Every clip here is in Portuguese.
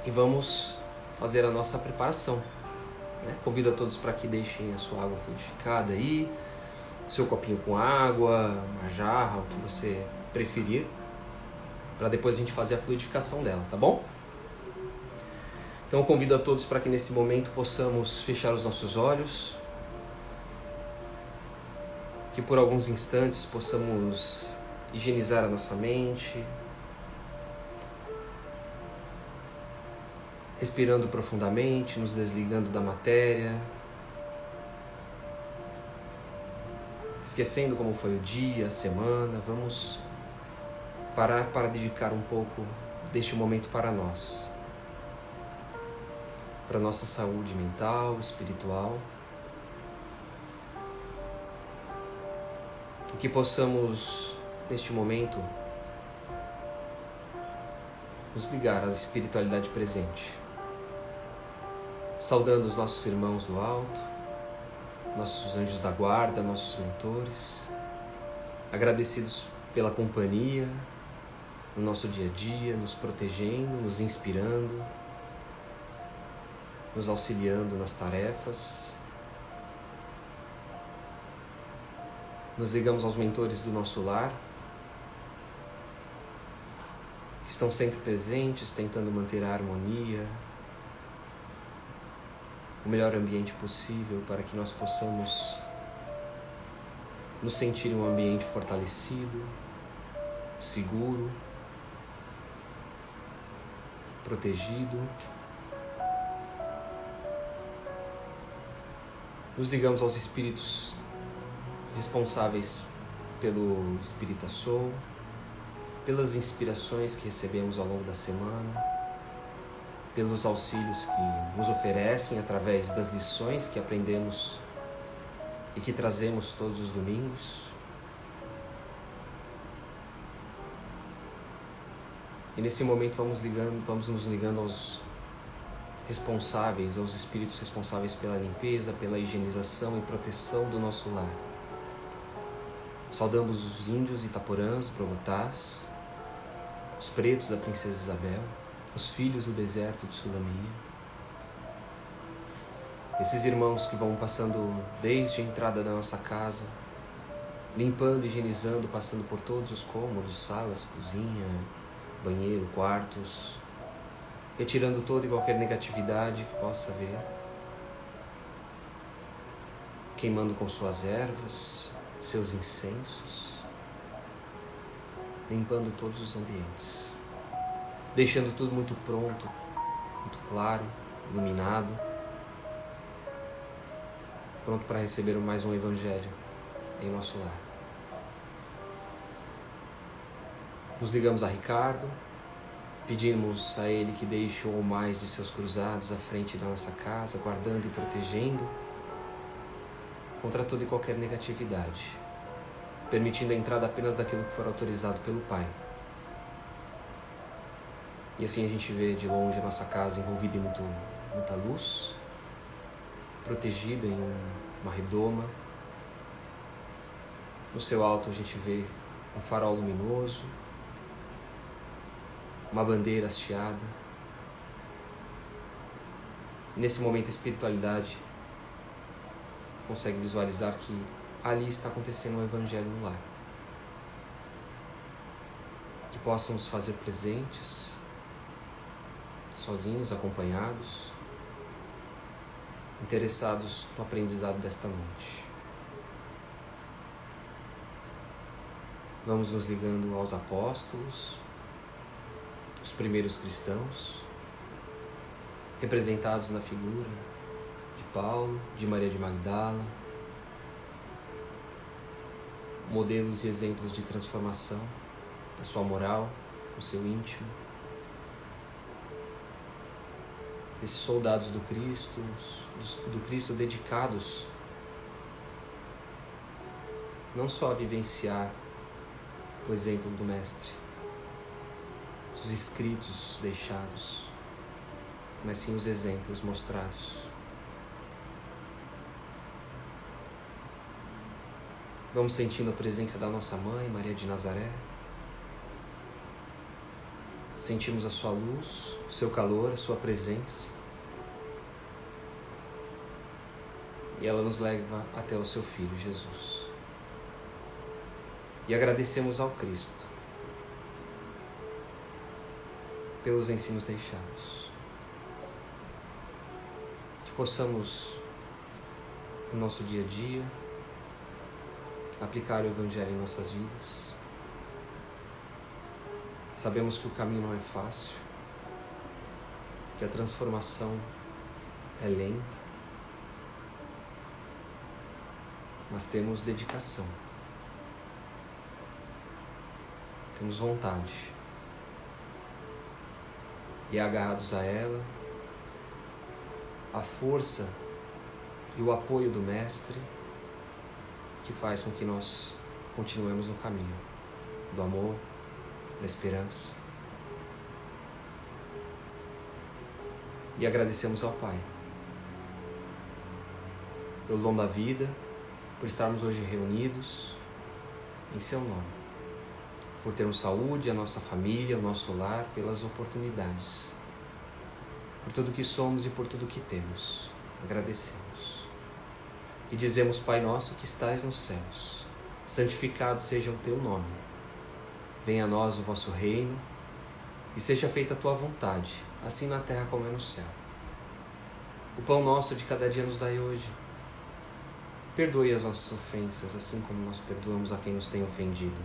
e vamos fazer a nossa preparação, né? Convido a todos para que deixem a sua água fluidificada aí, seu copinho com água, uma jarra, o que você preferir, para depois a gente fazer a fluidificação dela, tá bom? Então eu convido a todos para que nesse momento possamos fechar os nossos olhos, que por alguns instantes possamos higienizar a nossa mente, respirando profundamente, nos desligando da matéria, esquecendo como foi o dia, a semana. Vamos parar para dedicar um pouco deste momento para nós, para nossa saúde mental, espiritual, e que possamos, neste momento, nos ligar à espiritualidade presente, saudando os nossos irmãos do alto, nossos anjos da guarda, nossos mentores, agradecidos pela companhia no nosso dia a dia, nos protegendo, nos inspirando, nos auxiliando nas tarefas. Nos ligamos aos mentores do nosso lar, que estão sempre presentes, tentando manter a harmonia, o melhor ambiente possível para que nós possamos nos sentir em um ambiente fortalecido, seguro, protegido. Nos ligamos aos espíritos responsáveis pelo Espírita Soul, pelas inspirações que recebemos ao longo da semana, pelos auxílios que nos oferecem através das lições que aprendemos e que trazemos todos os domingos. E nesse momento vamos nos ligando aos responsáveis, aos espíritos responsáveis pela limpeza, pela higienização e proteção do nosso lar. Saudamos os índios Itaporãs, Promotás, os pretos da Princesa Isabel, os filhos do deserto de Sulamia. Esses irmãos que vão passando desde a entrada da nossa casa, limpando, higienizando, passando por todos os cômodos, salas, cozinha, banheiro, quartos, retirando toda e qualquer negatividade que possa haver, queimando com suas ervas, seus incensos, limpando todos os ambientes, deixando tudo muito pronto, muito claro, iluminado, pronto para receber mais um evangelho em nosso lar. Nos ligamos a Ricardo, pedimos a ele que deixe um ou mais de seus cruzados à frente da nossa casa, guardando e protegendo contra toda e qualquer negatividade, permitindo a entrada apenas daquilo que for autorizado pelo Pai. E assim a gente vê de longe a nossa casa envolvida em muita luz, protegida em uma redoma. No seu alto a gente vê um farol luminoso, uma bandeira hasteada. Nesse momento a espiritualidade consegue visualizar que ali está acontecendo um evangelho no lar. Que possam nos fazer presentes, sozinhos, acompanhados, interessados no aprendizado desta noite. Vamos nos ligando aos apóstolos, os primeiros cristãos, representados na figura de Paulo, de Maria de Magdala, modelos e exemplos de transformação da sua moral, do seu íntimo. Esses soldados do Cristo dedicados não só a vivenciar o exemplo do Mestre, os escritos deixados, mas sim os exemplos mostrados. Vamos sentindo a presença da nossa mãe, Maria de Nazaré, sentimos a sua luz, o seu calor, a sua presença. E ela nos leva até o seu Filho, Jesus. E agradecemos ao Cristo pelos ensinos deixados. Que possamos, no nosso dia a dia, aplicar o Evangelho em nossas vidas. Sabemos que o caminho não é fácil, que a transformação é lenta, mas temos dedicação, temos vontade, e agarrados a ela, a força e o apoio do Mestre, que faz com que nós continuemos no caminho do amor, da esperança. E agradecemos ao Pai pelo dom da vida, por estarmos hoje reunidos em seu nome, por termos saúde, a nossa família, o nosso lar, pelas oportunidades, por tudo que somos e por tudo que temos. Agradecemos. E dizemos: Pai nosso que estais nos céus, santificado seja o teu nome. Venha a nós o vosso reino, e seja feita a tua vontade, assim na terra como é no céu. O pão nosso de cada dia nos dai hoje. Perdoe as nossas ofensas, assim como nós perdoamos a quem nos tem ofendido.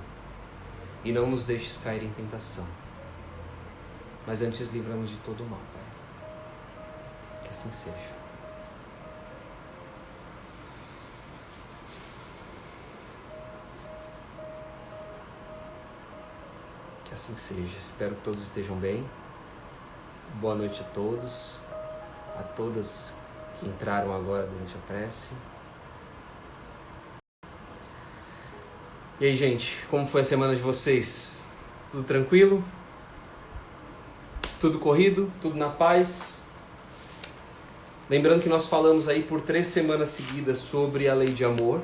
E não nos deixes cair em tentação, mas antes livra-nos de todo o mal, Pai. Que assim seja. Que assim seja. Espero que todos estejam bem. Boa noite a todos, a todas que entraram agora durante a prece. E aí, gente, como foi a semana de vocês? Tudo tranquilo? Tudo corrido? Tudo na paz? Lembrando que nós falamos aí por 3 semanas seguidas sobre a lei de amor,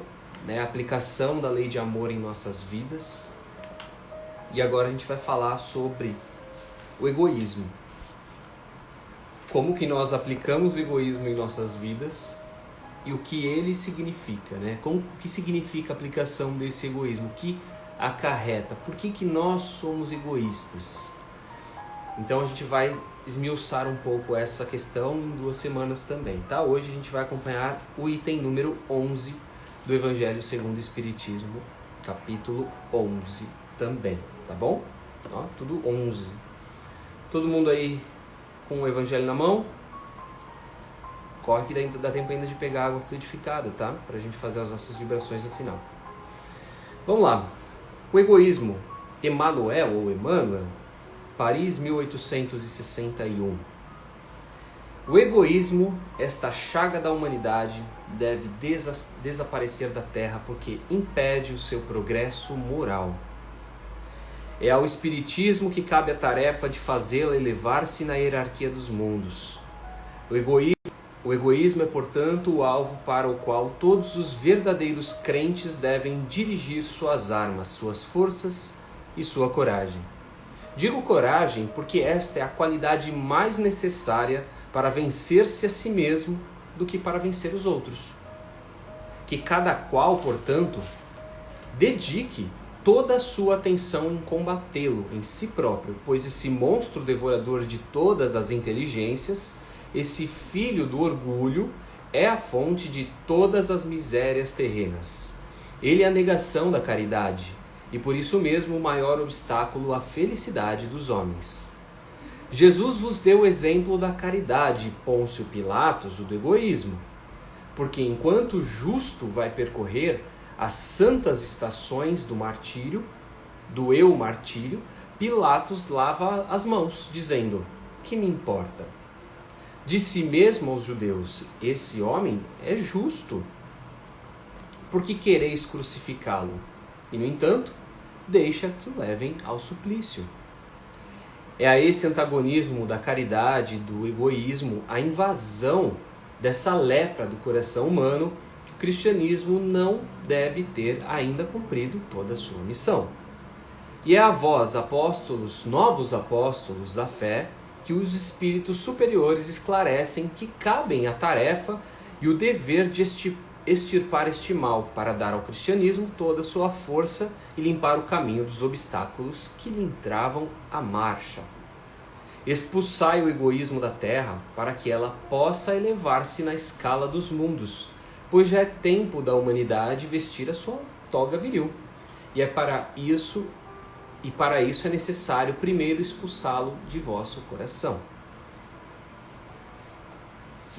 né? A aplicação da lei de amor em nossas vidas. E agora a gente vai falar sobre o egoísmo. Como que nós aplicamos o egoísmo em nossas vidas e o que ele significa, né? O que significa a aplicação desse egoísmo? O que acarreta? Por que nós somos egoístas? Então a gente vai esmiuçar um pouco essa questão em 2 semanas também, tá? Hoje a gente vai acompanhar o item número 11 do Evangelho segundo o Espiritismo, capítulo 11 também, tá bom? Ó, tudo 11. Todo mundo aí com o Evangelho na mão? Corre que dá tempo ainda de pegar água fluidificada, tá? Pra gente fazer as nossas vibrações no final. Vamos lá. O egoísmo. Emmanuel, Paris, 1861. O egoísmo, esta chaga da humanidade, deve desaparecer da Terra porque impede o seu progresso moral. É ao Espiritismo que cabe a tarefa de fazê-la elevar-se na hierarquia dos mundos. O egoísmo é, portanto, o alvo para o qual todos os verdadeiros crentes devem dirigir suas armas, suas forças e sua coragem. Digo coragem porque esta é a qualidade mais necessária para vencer-se a si mesmo do que para vencer os outros. Que cada qual, portanto, dedique toda a sua atenção em combatê-lo em si próprio, pois esse monstro devorador de todas as inteligências, esse filho do orgulho, é a fonte de todas as misérias terrenas. Ele é a negação da caridade e por isso mesmo o maior obstáculo à felicidade dos homens. Jesus vos deu o exemplo da caridade, Pôncio Pilatos o do egoísmo, porque enquanto o justo vai percorrer as santas estações do martírio, do eu-martírio, Pilatos lava as mãos, dizendo: que me importa? De si mesmo aos judeus, esse homem é justo. Por que quereis crucificá-lo? E, no entanto, deixa que o levem ao suplício. É a esse antagonismo da caridade e do egoísmo, a invasão dessa lepra do coração humano, que o cristianismo não deve ter ainda cumprido toda a sua missão. E é a vós, apóstolos, novos apóstolos da fé, que os espíritos superiores esclarecem que cabem a tarefa e o dever de extirpar este mal, para dar ao cristianismo toda a sua força e limpar o caminho dos obstáculos que lhe entravam a marcha. Expulsai o egoísmo da terra, para que ela possa elevar-se na escala dos mundos, pois já é tempo da humanidade vestir a sua toga viril. Para isso é necessário primeiro expulsá-lo de vosso coração.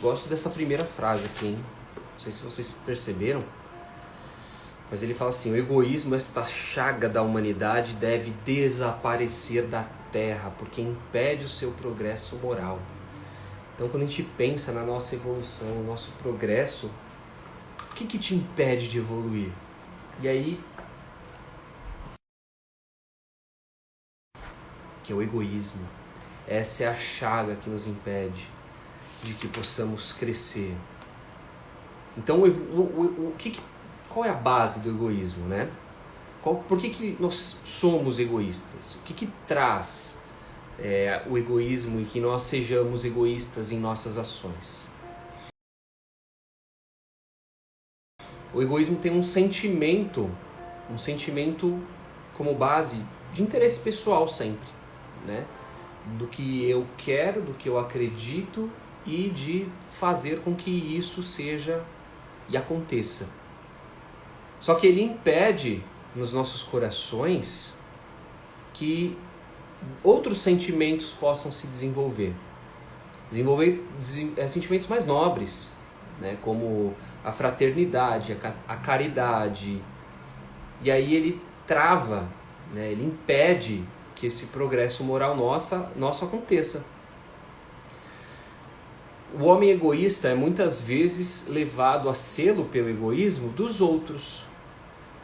Gosto dessa primeira frase aqui, hein? Não sei se vocês perceberam, mas ele fala assim: o egoísmo, esta chaga da humanidade, deve desaparecer da terra, porque impede o seu progresso moral. Então, quando a gente pensa na nossa evolução, no nosso progresso, o que te impede de evoluir? E aí, que é o egoísmo. Essa é a chaga que nos impede de que possamos crescer. Então, qual é a base do egoísmo, né? Por que nós somos egoístas? O que traz o egoísmo e que nós sejamos egoístas em nossas ações? O egoísmo tem um sentimento como base de interesse pessoal sempre, né? Do que eu quero, do que eu acredito e de fazer com que isso seja e aconteça. Só que ele impede nos nossos corações que outros sentimentos possam se desenvolver sentimentos mais nobres, né? Como a fraternidade, a caridade. E aí ele trava, né? Ele impede que esse progresso moral nosso aconteça. O homem egoísta é muitas vezes levado a sê-lo pelo egoísmo dos outros.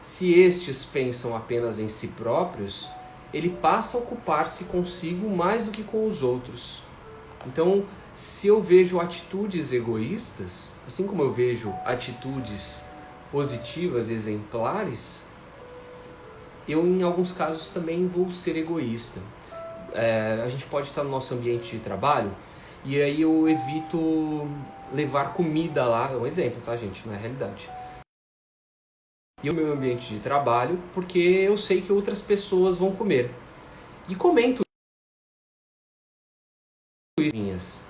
Se estes pensam apenas em si próprios, ele passa a ocupar-se consigo mais do que com os outros. Então, se eu vejo atitudes egoístas, assim como eu vejo atitudes positivas, exemplares, eu em alguns casos também vou ser egoísta. A gente pode estar no nosso ambiente de trabalho e aí eu evito levar comida lá, é um exemplo, tá, gente? Não é realidade. E o meu ambiente de trabalho, porque eu sei que outras pessoas vão comer. E comento minhas.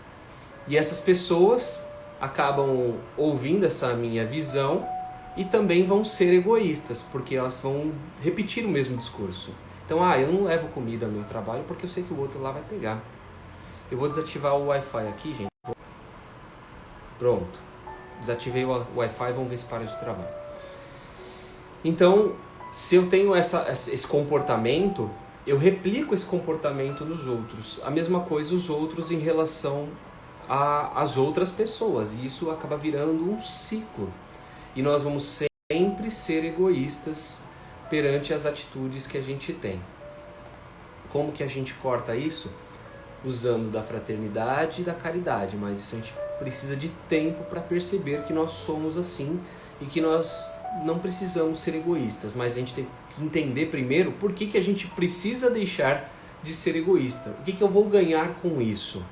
E essas pessoas acabam ouvindo essa minha visão e também vão ser egoístas, porque elas vão repetir o mesmo discurso. Então, eu não levo comida ao meu trabalho porque eu sei que o outro lá vai pegar. Eu vou desativar o Wi-Fi aqui, gente. Pronto. Desativei o Wi-Fi, vamos ver se para de travar. Então, se eu tenho esse comportamento, eu replico esse comportamento nos outros. A mesma coisa os outros em relação às outras pessoas. E isso acaba virando um ciclo. E nós vamos sempre ser egoístas perante as atitudes que a gente tem. Como que a gente corta isso? Usando da fraternidade e da caridade. Mas isso a gente precisa de tempo para perceber que nós somos assim e que nós não precisamos ser egoístas, mas a gente tem que entender primeiro por que a gente precisa deixar de ser egoísta. O que eu vou ganhar com isso?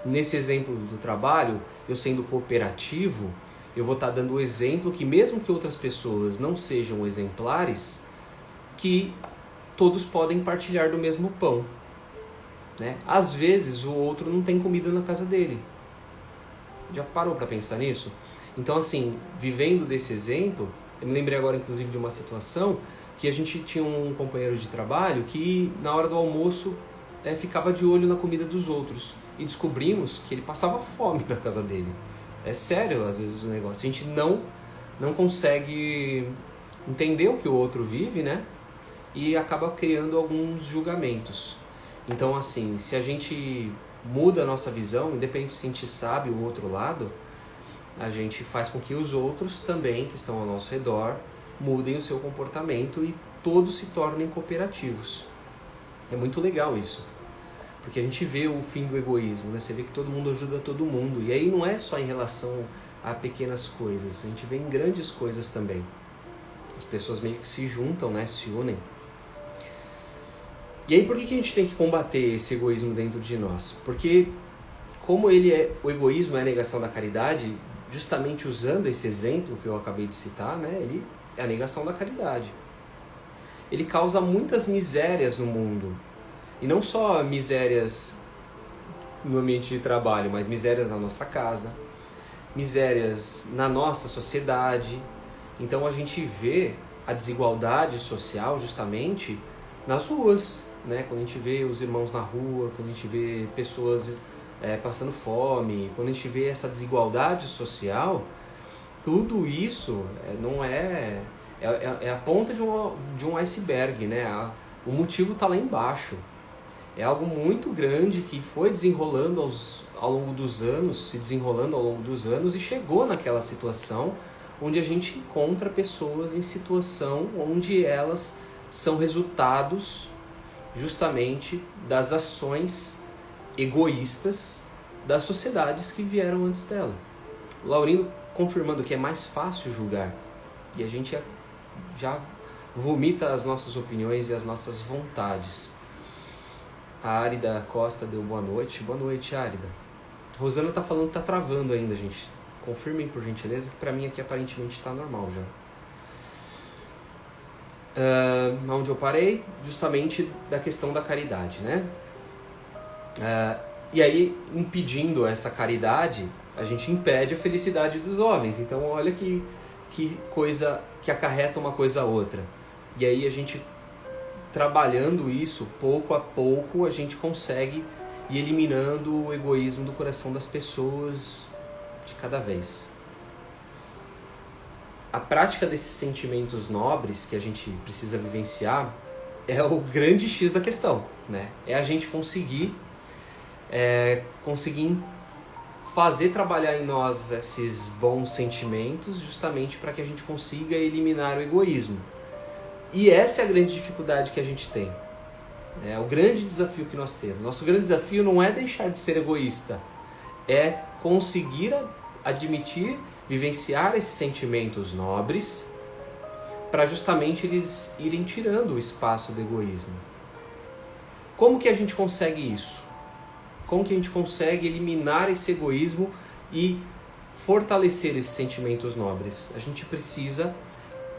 Nesse exemplo do trabalho, eu sendo cooperativo, eu vou estar dando o exemplo que mesmo que outras pessoas não sejam exemplares, que todos podem partilhar do mesmo pão, né? Às vezes o outro não tem comida na casa dele. Já parou para pensar nisso? Então, assim, vivendo desse exemplo, eu me lembrei agora, inclusive, de uma situação que a gente tinha um companheiro de trabalho que, na hora do almoço, ficava de olho na comida dos outros. E descobrimos que ele passava fome na casa dele. É sério, às vezes, o negócio. A gente não consegue entender o que o outro vive, né? E acaba criando alguns julgamentos. Então, assim, se a gente muda a nossa visão, independente se a gente sabe o outro lado, a gente faz com que os outros também, que estão ao nosso redor, mudem o seu comportamento e todos se tornem cooperativos. É muito legal isso, porque a gente vê o fim do egoísmo, né? Você vê que todo mundo ajuda todo mundo, e aí não é só em relação a pequenas coisas, a gente vê em grandes coisas também. As pessoas meio que se juntam, né? Se unem. E aí por que a gente tem que combater esse egoísmo dentro de nós? Porque como o egoísmo é a negação da caridade, justamente usando esse exemplo que eu acabei de citar, né, ele é a negação da caridade. Ele causa muitas misérias no mundo. E não só misérias no ambiente de trabalho, mas misérias na nossa casa, misérias na nossa sociedade. Então a gente vê a desigualdade social justamente nas ruas, né? Quando a gente vê os irmãos na rua, quando a gente vê pessoas passando fome, quando a gente vê essa desigualdade social, tudo isso não é a ponta de um iceberg, né? O motivo está lá embaixo. É algo muito grande que foi desenrolando ao longo dos anos, se desenrolando ao longo dos anos e chegou naquela situação onde a gente encontra pessoas em situação onde elas são resultados justamente das ações egoístas das sociedades que vieram antes dela. O Laurindo confirmando que é mais fácil julgar e a gente já vomita as nossas opiniões e as nossas vontades. A Árida Costa deu boa noite. Boa noite, Árida. Rosana tá falando que tá travando ainda, gente. Confirmem, por gentileza, que pra mim aqui aparentemente tá normal já. Onde eu parei? Justamente da questão da caridade, né? E aí, impedindo essa caridade, a gente impede a felicidade dos homens. Então, olha que coisa que acarreta uma coisa a outra. E aí a gente, trabalhando isso, pouco a pouco, a gente consegue ir eliminando o egoísmo do coração das pessoas de cada vez. A prática desses sentimentos nobres que a gente precisa vivenciar é o grande X da questão, né? É a gente conseguir fazer trabalhar em nós esses bons sentimentos justamente para que a gente consiga eliminar o egoísmo. E essa é a grande dificuldade que a gente tem. É o grande desafio que nós temos. Nosso grande desafio não é deixar de ser egoísta, é conseguir admitir, vivenciar esses sentimentos nobres para justamente eles irem tirando o espaço do egoísmo. Como que a gente consegue isso? Como que a gente consegue eliminar esse egoísmo e fortalecer esses sentimentos nobres? A gente precisa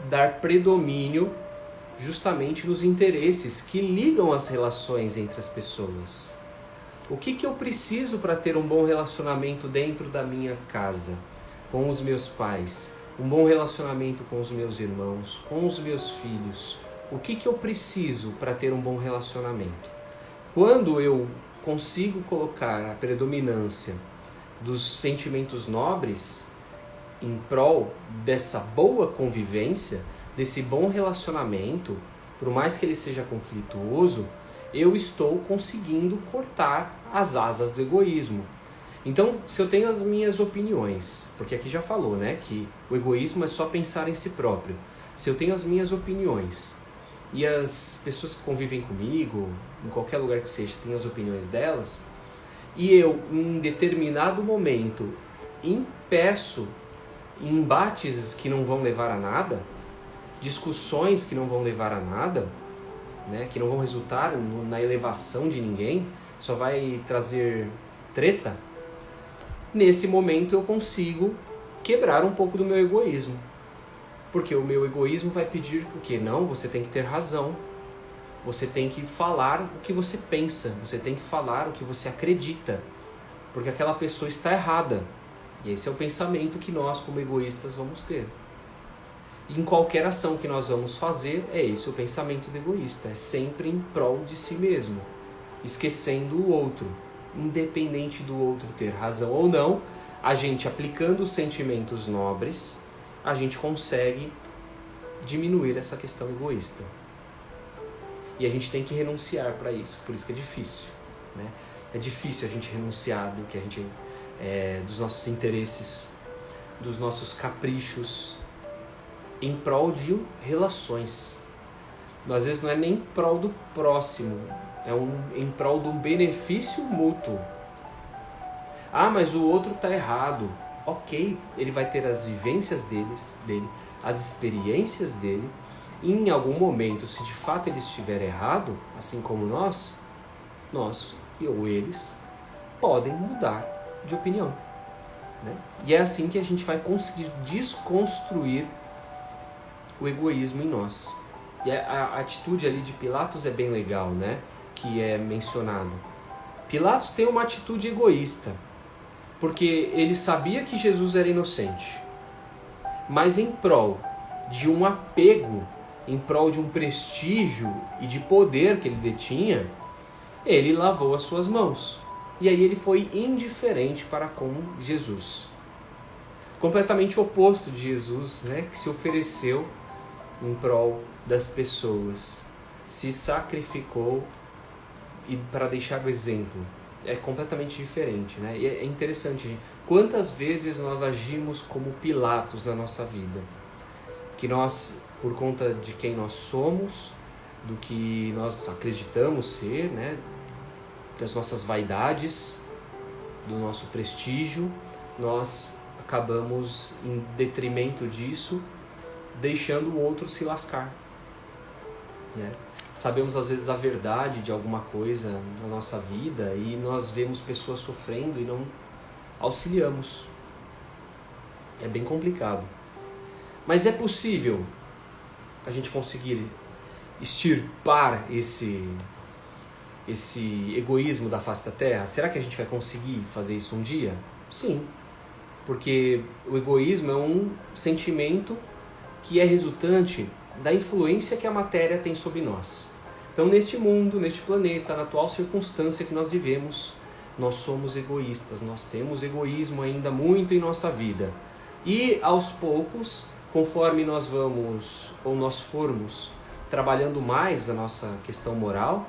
dar predomínio justamente nos interesses que ligam as relações entre as pessoas. O que eu preciso para ter um bom relacionamento dentro da minha casa, com os meus pais, um bom relacionamento com os meus irmãos, com os meus filhos? O que eu preciso para ter um bom relacionamento? Quando eu consigo colocar a predominância dos sentimentos nobres em prol dessa boa convivência, desse bom relacionamento, por mais que ele seja conflituoso, eu estou conseguindo cortar as asas do egoísmo. Então, se eu tenho as minhas opiniões, porque aqui já falou, né, que o egoísmo é só pensar em si próprio. Se eu tenho as minhas opiniões e as pessoas que convivem comigo, em qualquer lugar que seja, têm as opiniões delas, e eu, em determinado momento, impeço embates que não vão levar a nada, discussões que não vão levar a nada, né, que não vão resultar na elevação de ninguém, só vai trazer treta, nesse momento eu consigo quebrar um pouco do meu egoísmo. Porque o meu egoísmo vai pedir o quê? Não, você tem que ter razão. Você tem que falar o que você pensa. Você tem que falar o que você acredita. Porque aquela pessoa está errada. E esse é o pensamento que nós, como egoístas, vamos ter. E em qualquer ação que nós vamos fazer, é esse o pensamento do egoísta. É sempre em prol de si mesmo. Esquecendo o outro. Independente do outro ter razão ou não, a gente aplicando os sentimentos nobres, a gente consegue diminuir essa questão egoísta. E a gente tem que renunciar para isso, por isso que é difícil, né? É difícil a gente renunciar do que a gente, dos nossos interesses, dos nossos caprichos, em prol de relações. Às vezes não é nem em prol do próximo, é em prol do benefício mútuo. Ah, mas o outro está errado. Ok, ele vai ter as vivências dele, as experiências dele, em algum momento, se de fato ele estiver errado, assim como nós ou eles podem mudar de opinião, né? E é assim que a gente vai conseguir desconstruir o egoísmo em nós. E a atitude ali de Pilatos é bem legal, né? Que é mencionada. Pilatos tem uma atitude egoísta, porque ele sabia que Jesus era inocente, mas em prol de um apego, em prol de um prestígio e de poder que ele detinha, ele lavou as suas mãos. E aí ele foi indiferente para com Jesus. Completamente oposto de Jesus, né, que se ofereceu em prol das pessoas, se sacrificou e para deixar o exemplo. É completamente diferente, né? E é interessante, quantas vezes nós agimos como Pilatos na nossa vida, que nós, por conta de quem nós somos, do que nós acreditamos ser, né, das nossas vaidades, do nosso prestígio, nós acabamos, em detrimento disso, deixando o outro se lascar, né? Sabemos às vezes a verdade de alguma coisa na nossa vida e nós vemos pessoas sofrendo e não auxiliamos. É bem complicado. Mas é possível a gente conseguir extirpar esse egoísmo da face da terra? Será que a gente vai conseguir fazer isso um dia? Sim, porque o egoísmo é um sentimento que é resultante da influência que a matéria tem sobre nós. Então, neste mundo, neste planeta, na atual circunstância que nós vivemos, nós somos egoístas, nós temos egoísmo ainda muito em nossa vida. E aos poucos, conforme nós vamos, ou nós formos, trabalhando mais a nossa questão moral,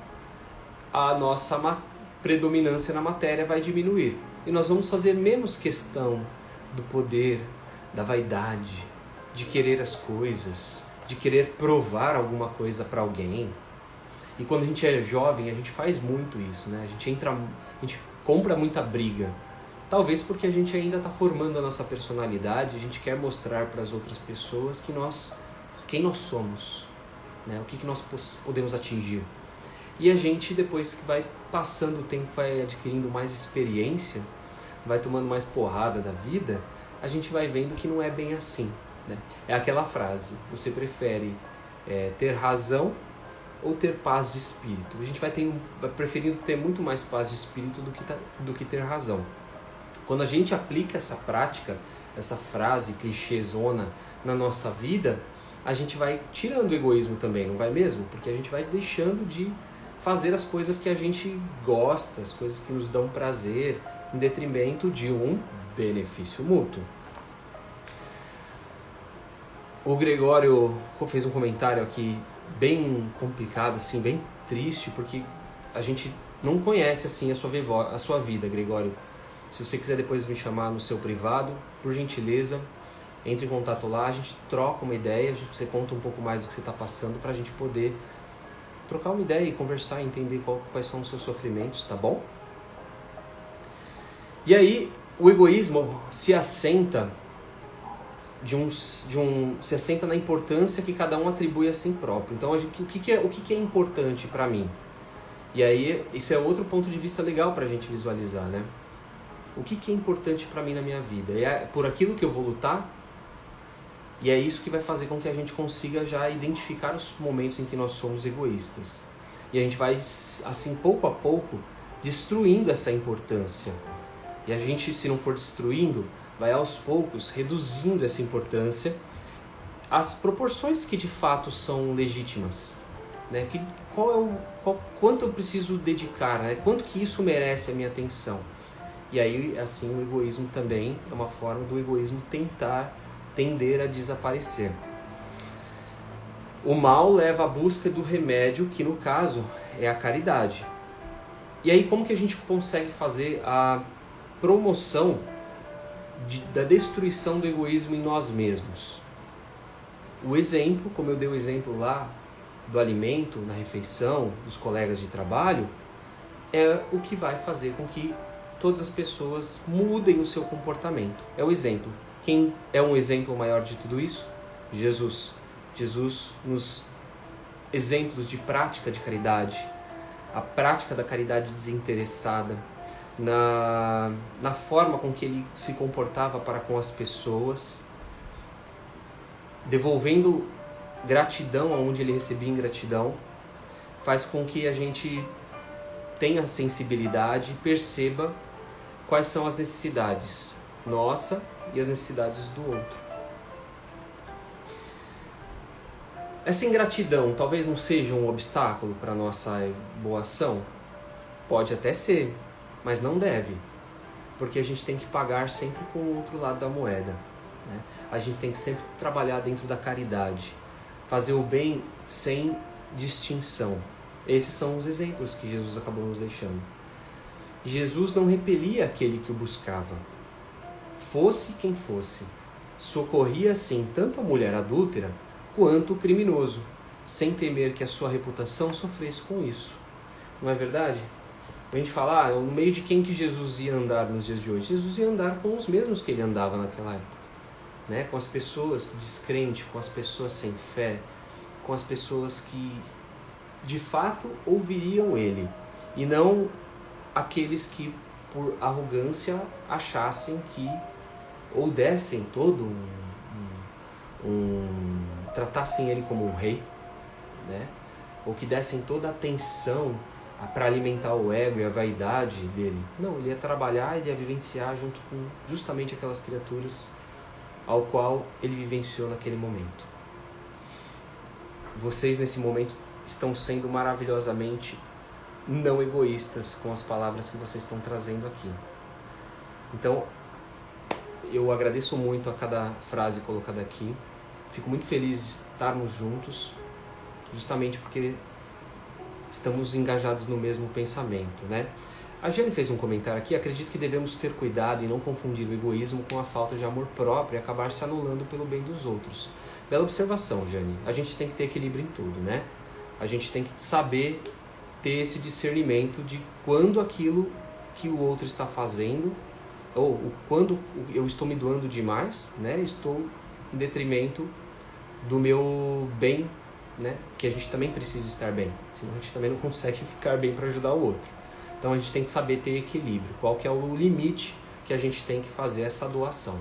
a nossa predominância na matéria vai diminuir. E nós vamos fazer menos questão do poder, da vaidade, de querer as coisas, de querer provar alguma coisa para alguém. E quando a gente é jovem, a gente faz muito isso, né? A gente compra muita briga. Talvez porque a gente ainda está formando a nossa personalidade, a gente quer mostrar para as outras pessoas quem nós somos, né? O que nós podemos atingir. E a gente, depois que vai passando o tempo, vai adquirindo mais experiência, vai tomando mais porrada da vida, a gente vai vendo que não é bem assim, né? É aquela frase, você prefere ter razão ou ter paz de espírito? A gente vai preferindo ter muito mais paz de espírito do que ter razão. Quando a gente aplica essa prática, essa frase clichêzona na nossa vida, a gente vai tirando o egoísmo também, não vai mesmo? Porque a gente vai deixando de fazer as coisas que a gente gosta, as coisas que nos dão prazer, em detrimento de um benefício mútuo. O Gregório fez um comentário aqui bem complicado, assim, bem triste, porque a gente não conhece assim a sua vida, Gregório. Se você quiser depois me chamar no seu privado, por gentileza, entre em contato lá, a gente troca uma ideia, você conta um pouco mais do que você está passando para a gente poder trocar uma ideia e conversar e entender quais são os seus sofrimentos, tá bom? E aí, o egoísmo se assenta se assenta na importância que cada um atribui a si próprio. Então, o que é importante para mim? E aí, isso é outro ponto de vista legal para a gente visualizar, né? O que é importante para mim na minha vida? É por aquilo que eu vou lutar? E é isso que vai fazer com que a gente consiga já identificar os momentos em que nós somos egoístas. E a gente vai, assim, pouco a pouco, destruindo essa importância. E a gente, se não for destruindo, vai aos poucos reduzindo essa importância às proporções que de fato são legítimas, né? Quanto eu preciso dedicar, né? Quanto que isso merece a minha atenção? E aí, assim, o egoísmo também é uma forma do egoísmo tender a desaparecer. O mal leva à busca do remédio, que no caso é a caridade. E aí, como que a gente consegue fazer a promoção da destruição do egoísmo em nós mesmos? O exemplo, como eu dei o exemplo lá do alimento, na refeição, dos colegas de trabalho, é o que vai fazer com que todas as pessoas mudem o seu comportamento. É o exemplo. Quem é um exemplo maior de tudo isso? Jesus. Jesus nos exemplos de prática de caridade, a prática da caridade desinteressada, na forma com que ele se comportava para com as pessoas, devolvendo gratidão aonde ele recebia ingratidão, faz com que a gente tenha sensibilidade e perceba quais são as necessidades nossa e as necessidades do outro. Essa ingratidão talvez não seja um obstáculo para a nossa boa ação? Pode até ser, mas não deve, porque a gente tem que pagar sempre com o outro lado da moeda, né? A gente tem que sempre trabalhar dentro da caridade, fazer o bem sem distinção. Esses são os exemplos que Jesus acabou nos deixando. Jesus não repelia aquele que o buscava, fosse quem fosse. Socorria assim tanto a mulher adúltera quanto o criminoso, sem temer que a sua reputação sofresse com isso. Não é verdade? A gente fala, no meio de quem que Jesus ia andar nos dias de hoje? Jesus ia andar com os mesmos que ele andava naquela época, né? Com as pessoas descrentes, com as pessoas sem fé, com as pessoas que de fato ouviriam ele, e não aqueles que por arrogância achassem que, ou dessem todo tratassem ele como um rei, né? Ou que dessem toda a atenção para alimentar o ego e a vaidade dele. Não, ele ia trabalhar, ele ia vivenciar junto com justamente aquelas criaturas ao qual ele vivenciou naquele momento. Vocês nesse momento estão sendo maravilhosamente não egoístas com as palavras que vocês estão trazendo aqui. Então, eu agradeço muito a cada frase colocada aqui. Fico muito feliz de estarmos juntos, justamente porque estamos engajados no mesmo pensamento, né? A Jane fez um comentário aqui: acredito que devemos ter cuidado e não confundir o egoísmo com a falta de amor próprio e acabar se anulando pelo bem dos outros. Bela observação, Jane. A gente tem que ter equilíbrio em tudo, né? A gente tem que saber ter esse discernimento de quando aquilo que o outro está fazendo, ou quando eu estou me doando demais, né? Estou em detrimento do meu bem, né? Que a gente também precisa estar bem, senão a gente também não consegue ficar bem para ajudar o outro. Então a gente tem que saber ter equilíbrio. Qual que é o limite que a gente tem que fazer essa doação?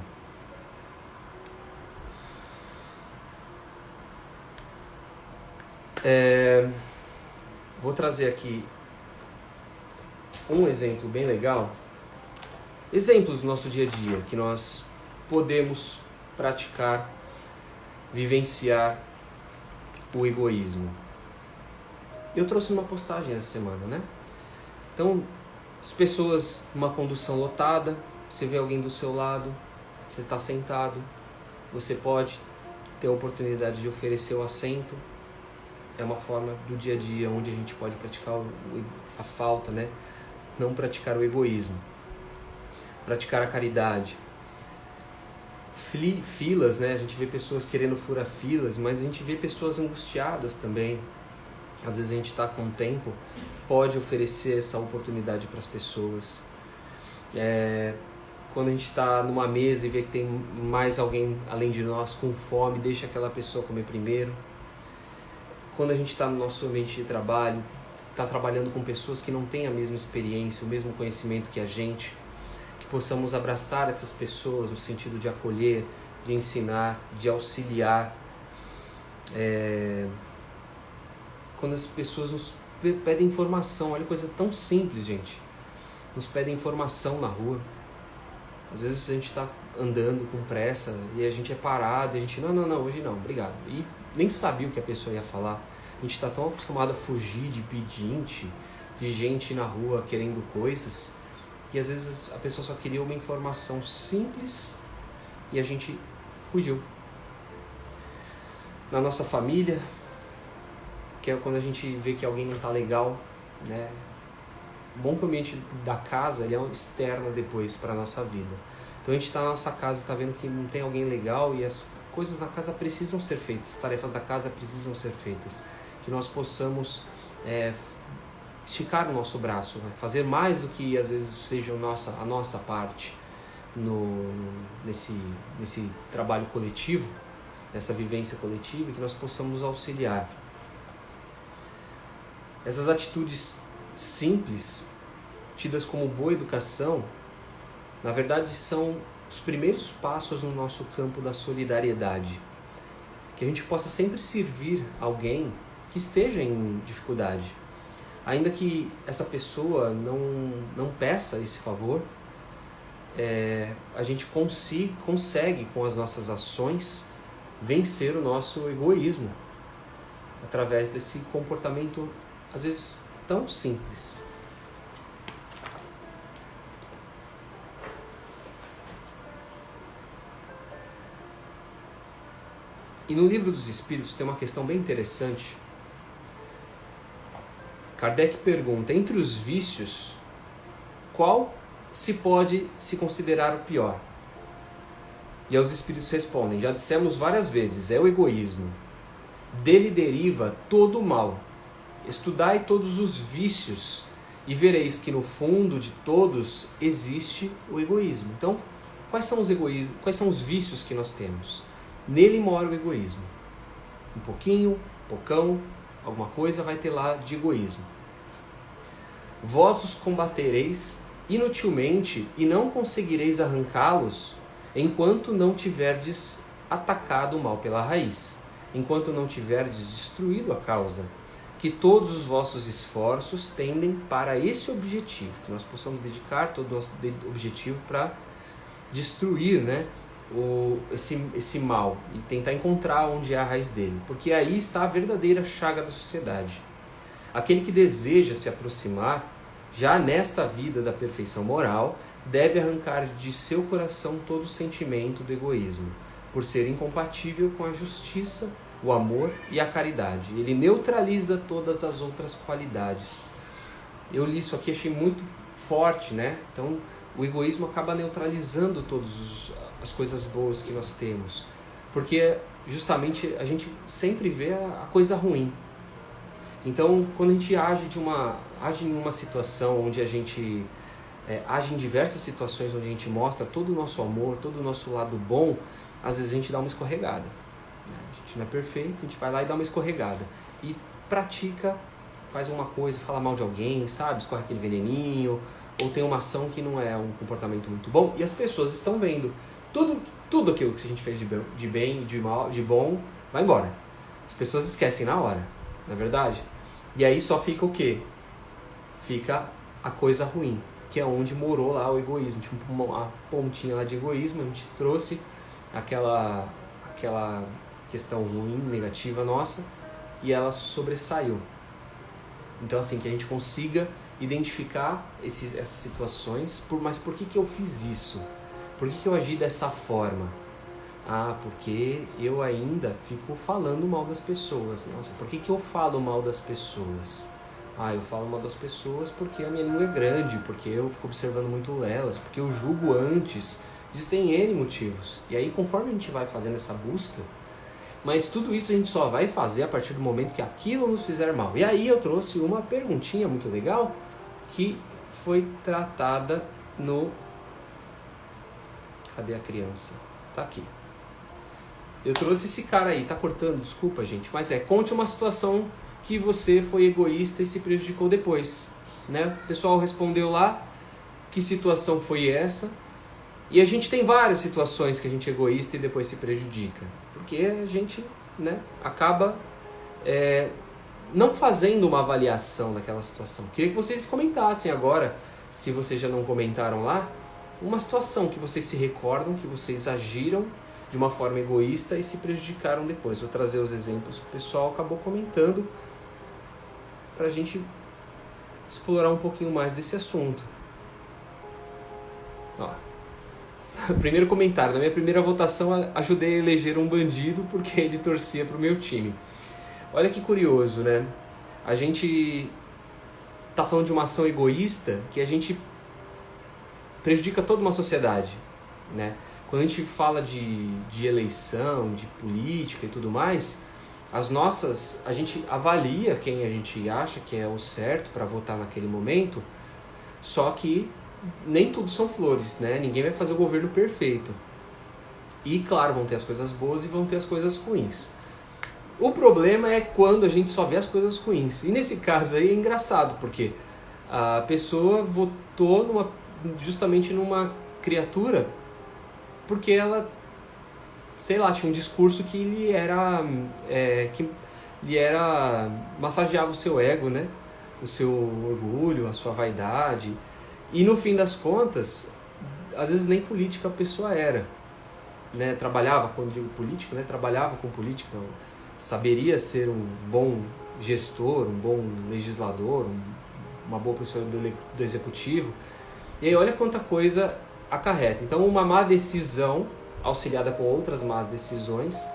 Vou trazer aqui um exemplo bem legal. Exemplos do nosso dia a dia que nós podemos praticar, vivenciar o egoísmo. Eu trouxe uma postagem essa semana, né? Então, as pessoas numa condução lotada, você vê alguém do seu lado, você está sentado, você pode ter a oportunidade de oferecer o assento. É uma forma do dia a dia onde a gente pode praticar a falta, né? Não praticar o egoísmo. Praticar a caridade. Filas, né? A gente vê pessoas querendo furar filas, mas a gente vê pessoas angustiadas também. Às vezes a gente está com tempo, pode oferecer essa oportunidade para as pessoas. Quando a gente está numa mesa e vê que tem mais alguém além de nós com fome, deixa aquela pessoa comer primeiro. Quando a gente está no nosso ambiente de trabalho, está trabalhando com pessoas que não têm a mesma experiência, o mesmo conhecimento que a gente, que possamos abraçar essas pessoas no sentido de acolher, de ensinar, de auxiliar. Quando as pessoas nos pedem informação, olha que coisa tão simples, gente. Nos pedem informação na rua. Às vezes a gente está andando com pressa e a gente é parado e a gente, não, hoje não, obrigado. E nem sabia o que a pessoa ia falar. A gente está tão acostumado a fugir de pedinte, de gente na rua querendo coisas, e às vezes a pessoa só queria uma informação simples e a gente fugiu. Na nossa família, que é quando a gente vê que alguém não está legal, né? Bom que o ambiente da casa ele é externo depois para a nossa vida. Então a gente está na nossa casa e está vendo que não tem alguém legal e as coisas na casa precisam ser feitas, as tarefas da casa precisam ser feitas. Que nós possamos esticar o nosso braço, né? Fazer mais do que às vezes seja a nossa parte nesse trabalho coletivo, nessa vivência coletiva e que nós possamos auxiliar. Essas atitudes simples, tidas como boa educação, na verdade são os primeiros passos no nosso campo da solidariedade. Que a gente possa sempre servir alguém que esteja em dificuldade. Ainda que essa pessoa não peça esse favor, a gente consegue com as nossas ações vencer o nosso egoísmo através desse comportamento às vezes tão simples. E no Livro dos Espíritos tem uma questão bem interessante. Kardec pergunta, entre os vícios, qual se pode se considerar o pior? E os Espíritos respondem, já dissemos várias vezes, é o egoísmo. Dele deriva todo o mal. Estudai todos os vícios e vereis que no fundo de todos existe o egoísmo. Então, quais são os vícios que nós temos? Nele mora o egoísmo. Um pouquinho, pocão, alguma coisa vai ter lá de egoísmo. Vós os combatereis inutilmente e não conseguireis arrancá-los enquanto não tiverdes atacado o mal pela raiz, enquanto não tiverdes destruído a causa, que todos os vossos esforços tendem para esse objetivo, que nós possamos dedicar todo o nosso objetivo para destruir, esse mal e tentar encontrar onde é a raiz dele, porque aí está a verdadeira chaga da sociedade. Aquele que deseja se aproximar, já nesta vida da perfeição moral, deve arrancar de seu coração todo o sentimento do egoísmo, por ser incompatível com a justiça, o amor e a caridade. Ele neutraliza todas as outras qualidades. Eu li isso aqui, achei muito forte, Então, o egoísmo acaba neutralizando todas as coisas boas que nós temos, porque justamente a gente sempre vê a coisa ruim. Então, quando a gente age em uma situação onde a gente age em diversas situações onde a gente mostra todo o nosso amor, todo o nosso lado bom, às vezes a gente dá uma escorregada. A gente não é perfeito, a gente vai lá e dá uma escorregada. E pratica, faz uma coisa, fala mal de alguém, escorre aquele veneninho, ou tem uma ação que não é um comportamento muito bom, e as pessoas estão vendo. Tudo aquilo que a gente fez de bem, de mal, de bom, vai embora. As pessoas esquecem na hora, não é verdade? E aí só fica o quê? Fica a coisa ruim, que é onde morou lá o egoísmo. Tipo uma pontinha lá de egoísmo, a gente trouxe aquela questão ruim, negativa nossa, e ela sobressaiu. Então, assim, que a gente consiga identificar essas situações, mas por que eu fiz isso? Por que eu agi dessa forma? Porque eu ainda fico falando mal das pessoas. Nossa, por que eu falo mal das pessoas? Eu falo mal das pessoas porque a minha língua é grande, porque eu fico observando muito elas, porque eu julgo antes. Existem N motivos. E aí, conforme a gente vai fazendo essa busca, mas tudo isso a gente só vai fazer a partir do momento que aquilo nos fizer mal. E aí eu trouxe uma perguntinha muito legal que foi tratada no... Cadê a criança? Tá aqui. Eu trouxe esse cara aí, tá cortando, desculpa gente, mas conte uma situação que você foi egoísta e se prejudicou depois, O pessoal respondeu lá, que situação foi essa? E a gente tem várias situações que a gente é egoísta e depois se prejudica, porque a gente, acaba não fazendo uma avaliação daquela situação. Queria que vocês comentassem agora, se vocês já não comentaram lá, uma situação que vocês se recordam, que vocês agiram de uma forma egoísta e se prejudicaram depois. Vou trazer os exemplos que o pessoal acabou comentando para a gente explorar um pouquinho mais desse assunto. Primeiro comentário, na minha primeira votação ajudei a eleger um bandido porque ele torcia para o meu time. Olha que curioso, A gente está falando de uma ação egoísta que a gente prejudica toda uma sociedade, Quando a gente fala de eleição, de política e tudo mais, a gente avalia quem a gente acha que é o certo para votar naquele momento, só que nem tudo são flores, Ninguém vai fazer o governo perfeito. E claro, vão ter as coisas boas e vão ter as coisas ruins. O problema é quando a gente só vê as coisas ruins. E nesse caso aí é engraçado, porque a pessoa votou justamente numa criatura porque ela, sei lá, tinha um discurso que lhe massageava o seu ego, né? O seu orgulho, a sua vaidade. E no fim das contas, às vezes nem política a pessoa era, né? Trabalhava, quando digo político, né? Trabalhava com política, saberia ser um bom gestor, um bom legislador, uma boa pessoa do executivo. E aí olha quanta coisa acarreta. Então uma má decisão, auxiliada com outras más decisões,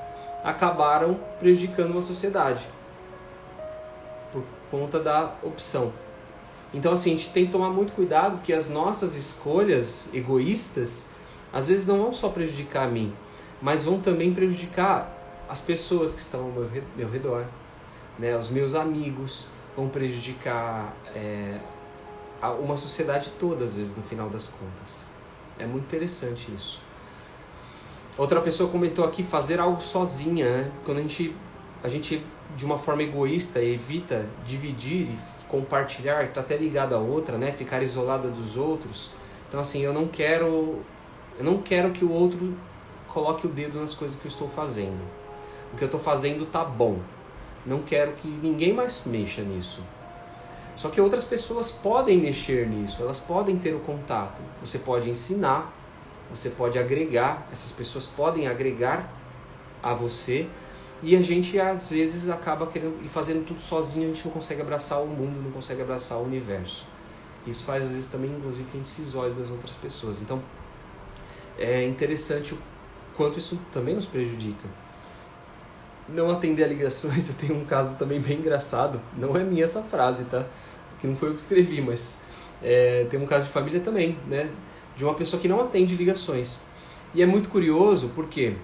acabaram prejudicando uma sociedade por conta da opção. Então assim, a gente tem que tomar muito cuidado, porque as nossas escolhas egoístas às vezes não vão só prejudicar a mim, mas vão também prejudicar as pessoas que estão ao meu redor, né? Os meus amigos, vão prejudicar uma sociedade toda, às vezes, no final das contas. É muito interessante isso. Outra pessoa comentou aqui, fazer algo sozinha, né? Quando a gente de uma forma egoísta evita dividir e compartilhar, está até ligado a outra, né? Ficar isolada dos outros. Então assim, eu não quero que o outro coloque o dedo nas coisas que eu estou fazendo. O que eu estou fazendo tá bom. Não quero que ninguém mais mexa nisso. Só que outras pessoas podem mexer nisso, elas podem ter o contato. Você pode ensinar, você pode agregar, essas pessoas podem agregar a você, e a gente às vezes acaba querendo e fazendo tudo sozinho, a gente não consegue abraçar o mundo, não consegue abraçar o universo. Isso faz às vezes também, inclusive, que a gente se isole das outras pessoas. Então é interessante o quanto isso também nos prejudica. Não atender a ligações, eu tenho um caso também bem engraçado, não é minha essa frase, tá? Que não foi eu que escrevi, mas tem um caso de família também, né? De uma pessoa que não atende ligações. E é muito curioso porque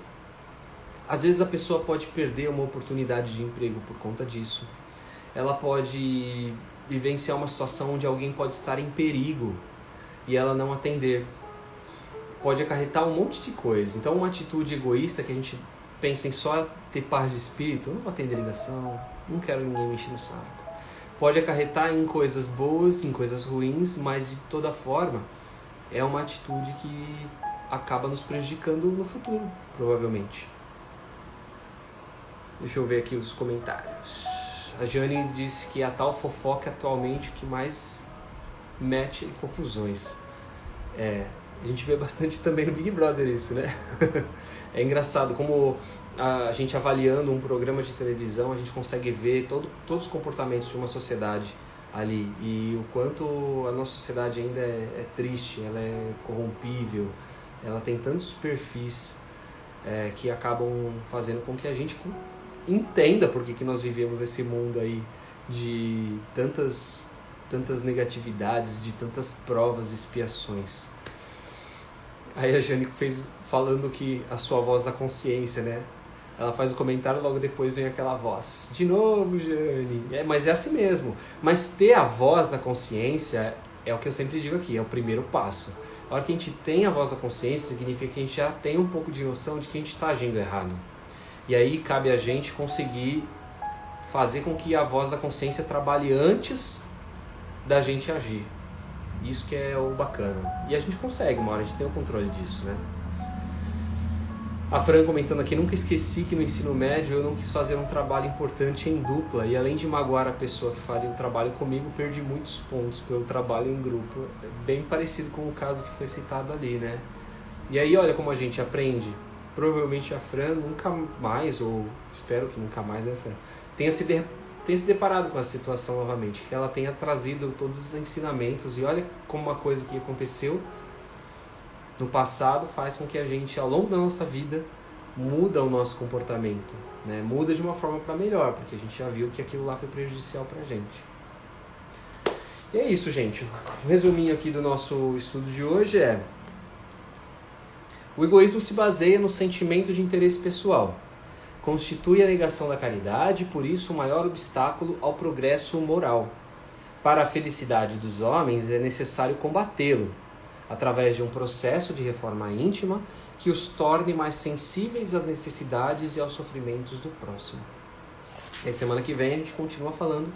às vezes a pessoa pode perder uma oportunidade de emprego por conta disso. Ela pode vivenciar uma situação onde alguém pode estar em perigo e ela não atender. Pode acarretar um monte de coisa. Então uma atitude egoísta que a gente pensa em só ter paz de espírito, eu não vou atender ligação, não quero ninguém me encher no saco. Pode acarretar em coisas boas, em coisas ruins, mas de toda forma é uma atitude que acaba nos prejudicando no futuro, provavelmente. Deixa eu ver aqui os comentários. A Jane disse que a tal fofoca atualmente que mais mete confusões. A gente vê bastante também no Big Brother isso, né? É engraçado como a gente avaliando um programa de televisão, a gente consegue ver todos os comportamentos de uma sociedade ali, e o quanto a nossa sociedade ainda é triste, ela é corrompível, ela tem tantos perfis que acabam fazendo com que a gente entenda por que nós vivemos esse mundo aí de tantas negatividades, de tantas provas e expiações. Aí a Jane falando que a sua voz da consciência, né? Ela faz o comentário, logo depois vem aquela voz. De novo, Jane. Mas é assim mesmo. Mas ter a voz da consciência é o que eu sempre digo aqui, é o primeiro passo. A hora que a gente tem a voz da consciência, significa que a gente já tem um pouco de noção de que a gente está agindo errado. E aí cabe a gente conseguir fazer com que a voz da consciência trabalhe antes da gente agir. Isso que é o bacana. E a gente consegue, uma hora a gente tem o controle disso, né? A Fran comentando aqui, nunca esqueci que no ensino médio eu não quis fazer um trabalho importante em dupla, e além de magoar a pessoa que faria o trabalho comigo, perdi muitos pontos pelo trabalho em grupo. É bem parecido com o caso que foi citado ali, né? E aí olha como a gente aprende. Provavelmente a Fran nunca mais, ou espero que nunca mais, né, Fran, tenha se deparado com a situação novamente, que ela tenha trazido todos os ensinamentos, e olha como uma coisa que aconteceu no passado faz com que a gente, ao longo da nossa vida, muda o nosso comportamento, né? Muda de uma forma para melhor, porque a gente já viu que aquilo lá foi prejudicial para a gente. E é isso, gente. Um resuminho aqui do nosso estudo de hoje é: o egoísmo se baseia no sentimento de interesse pessoal. Constitui a negação da caridade e, por isso, o maior obstáculo ao progresso moral. Para a felicidade dos homens é necessário combatê-lo. através de um processo de reforma íntima que os torne mais sensíveis às necessidades e aos sofrimentos do próximo. E semana que vem a gente continua falando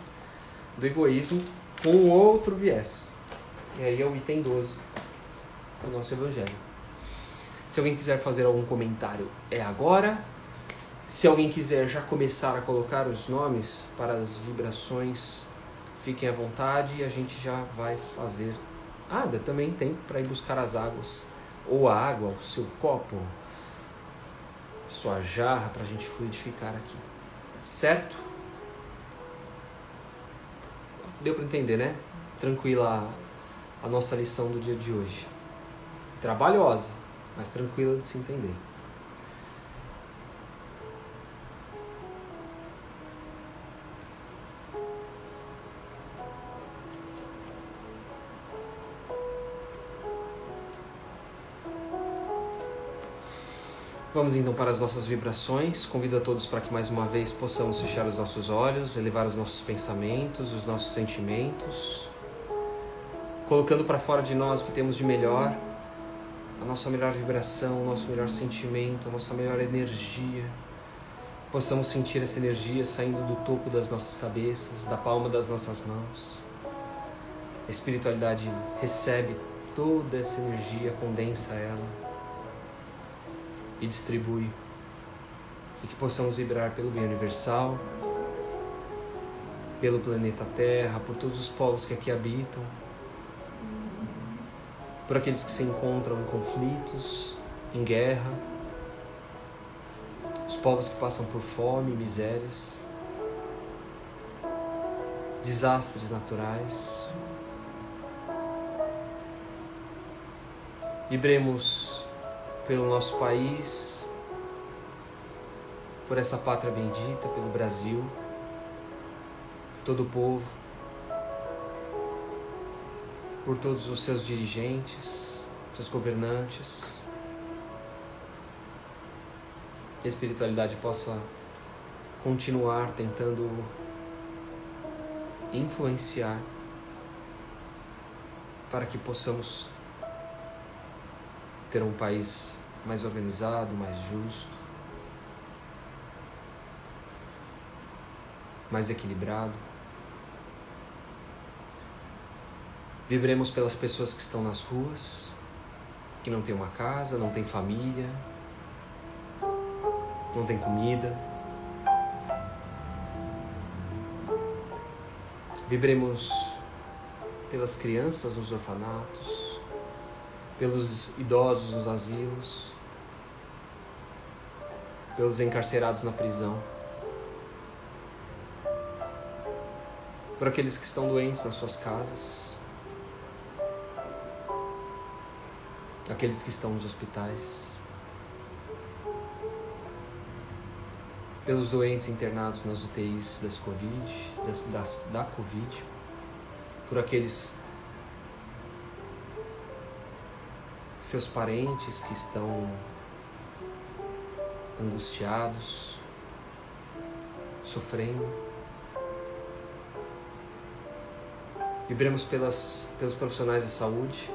do egoísmo com outro viés. E aí é o item 12 do nosso Evangelho. Se alguém quiser fazer algum comentário, é agora. Se alguém quiser já começar a colocar os nomes para as vibrações, fiquem à vontade e a gente já vai fazer. Dá também tempo para ir buscar as águas, ou a água, o seu copo, sua jarra, para a gente fluidificar aqui. Certo? Deu para entender, né? Tranquila a nossa lição do dia de hoje. Trabalhosa, mas tranquila de se entender. Vamos então para as nossas vibrações. Convido a todos para que mais uma vez possamos fechar os nossos olhos, elevar os nossos pensamentos, os nossos sentimentos, colocando para fora de nós o que temos de melhor, a nossa melhor vibração, o nosso melhor sentimento, a nossa melhor energia. Possamos sentir essa energia saindo do topo das nossas cabeças, da palma das nossas mãos. A espiritualidade recebe toda essa energia, condensa ela e distribui, e que possamos vibrar pelo bem universal, pelo planeta Terra, por todos os povos que aqui habitam, por aqueles que se encontram em conflitos, em guerra, os povos que passam por fome, misérias, desastres naturais. Vibremos pelo nosso país, por essa pátria bendita, pelo Brasil, por todo o povo, por todos os seus dirigentes, seus governantes. Que a espiritualidade possa continuar tentando influenciar para que possamos ter um país mais organizado, mais justo, mais equilibrado. Vibremos pelas pessoas que estão nas ruas, que não têm uma casa, não têm família, não têm comida. Vibremos pelas crianças nos orfanatos, pelos idosos nos asilos, pelos encarcerados na prisão, por aqueles que estão doentes nas suas casas, aqueles que estão nos hospitais, pelos doentes internados nas UTIs da Covid, por aqueles seus parentes que estão angustiados, sofrendo. Vibremos pelos profissionais da saúde,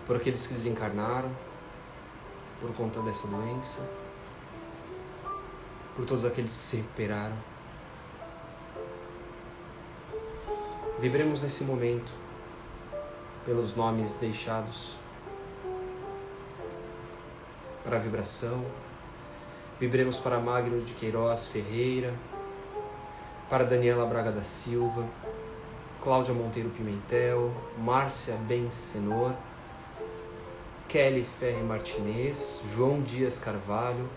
por aqueles que desencarnaram por conta dessa doença, por todos aqueles que se recuperaram. Vibremos nesse momento pelos nomes deixados para a vibração. Vibremos para Magno de Queiroz Ferreira, para Daniela Braga da Silva, Cláudia Monteiro Pimentel, Márcia Bensenor, Kelly Ferre Martinez, João Dias Carvalho,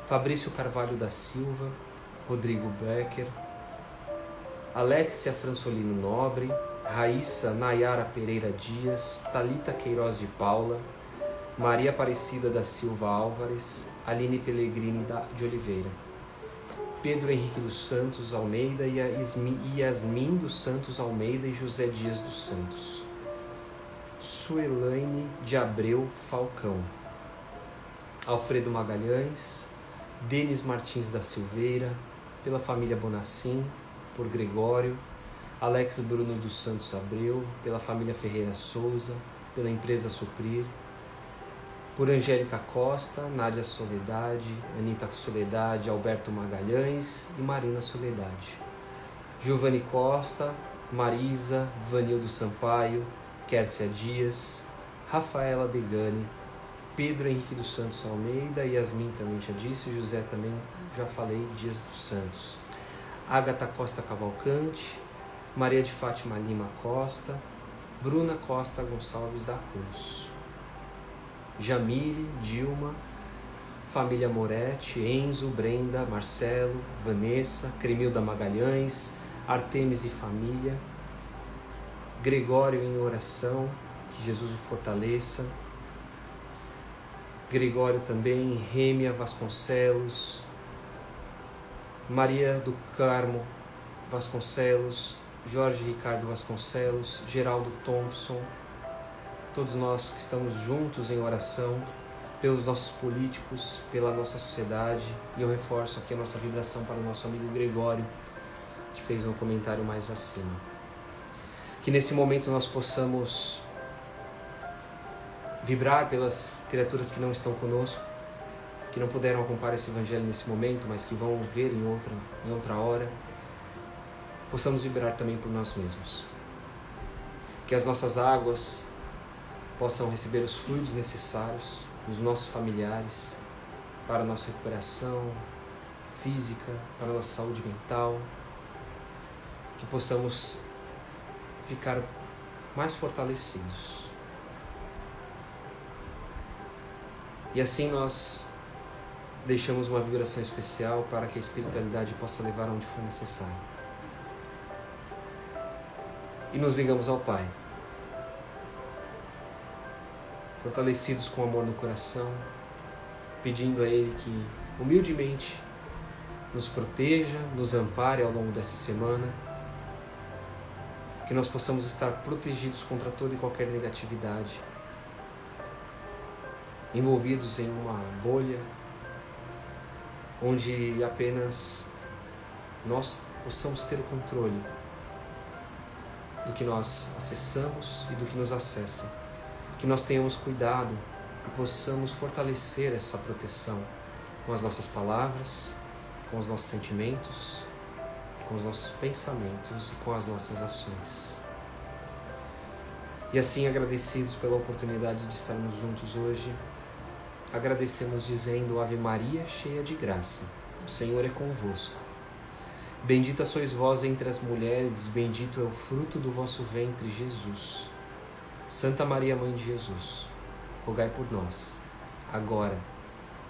Fabrício Carvalho da Silva, Rodrigo Becker, Alexia Fransolino Nobre, Raíssa Nayara Pereira Dias, Thalita Queiroz de Paula, Maria Aparecida da Silva Álvares, Aline Pellegrini de Oliveira, Pedro Henrique dos Santos Almeida e Yasmin dos Santos Almeida e José Dias dos Santos, Suelaine de Abreu Falcão, Alfredo Magalhães, Denis Martins da Silveira, pela família Bonacim, por Gregório, Alex Bruno dos Santos Abreu, pela família Ferreira Souza, pela empresa Suprir, por Angélica Costa, Nádia Soledade, Anita Soledade, Alberto Magalhães e Marina Soledade. Giovanni Costa, Marisa, Vanildo Sampaio, Kércia Dias, Rafaela Degani, Pedro Henrique dos Santos Almeida, Yasmin também já disse, José também já falei, Dias dos Santos. Ágata Costa Cavalcante, Maria de Fátima Lima Costa, Bruna Costa Gonçalves da Cruz, Jamile, Dilma, família Moretti, Enzo, Brenda, Marcelo, Vanessa, Cremilda Magalhães, Artemis e família, Gregório em oração, que Jesus o fortaleça, Gregório também, Rêmia Vasconcelos, Maria do Carmo Vasconcelos, Jorge Ricardo Vasconcelos, Geraldo Thompson, todos nós que estamos juntos em oração pelos nossos políticos, pela nossa sociedade, e eu reforço aqui a nossa vibração para o nosso amigo Gregório, que fez um comentário mais acima. Que nesse momento nós possamos vibrar pelas criaturas que não estão conosco, que não puderam acompanhar esse evangelho nesse momento, mas que vão ver em outra hora. Possamos vibrar também por nós mesmos. Que as nossas águas possam receber os fluidos necessários dos nossos familiares para a nossa recuperação física, para a nossa saúde mental. Que possamos ficar mais fortalecidos. E assim nós deixamos uma vibração especial para que a espiritualidade possa levar onde for necessário. E nos ligamos ao Pai, fortalecidos com amor no coração, pedindo a Ele que humildemente nos proteja, nos ampare ao longo dessa semana, que nós possamos estar protegidos contra toda e qualquer negatividade, envolvidos em uma bolha onde apenas nós possamos ter o controle do que nós acessamos e do que nos acessa. Que nós tenhamos cuidado e possamos fortalecer essa proteção com as nossas palavras, com os nossos sentimentos, com os nossos pensamentos e com as nossas ações. E assim, agradecidos pela oportunidade de estarmos juntos hoje, agradecemos dizendo: Ave Maria, cheia de graça, o Senhor é convosco. Bendita sois vós entre as mulheres, bendito é o fruto do vosso ventre, Jesus. Santa Maria, Mãe de Jesus, rogai por nós, agora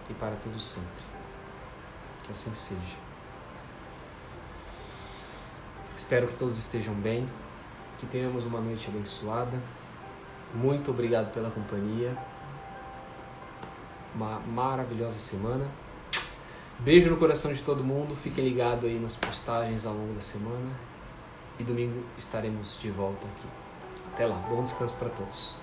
e para todo sempre. Que assim seja. Espero que todos estejam bem, que tenhamos uma noite abençoada. Muito obrigado pela companhia. Uma maravilhosa semana. Beijo no coração de todo mundo. Fiquem ligados aí nas postagens ao longo da semana. E domingo estaremos de volta aqui. Até lá. Bom descanso para todos.